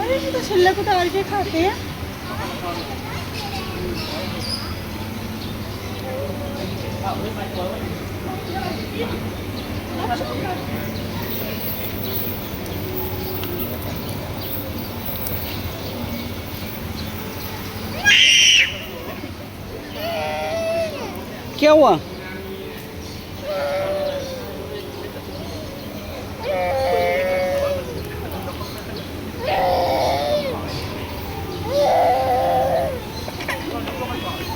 अरे ये तो छिलक उतार के खाते हैं। क्या हुआ?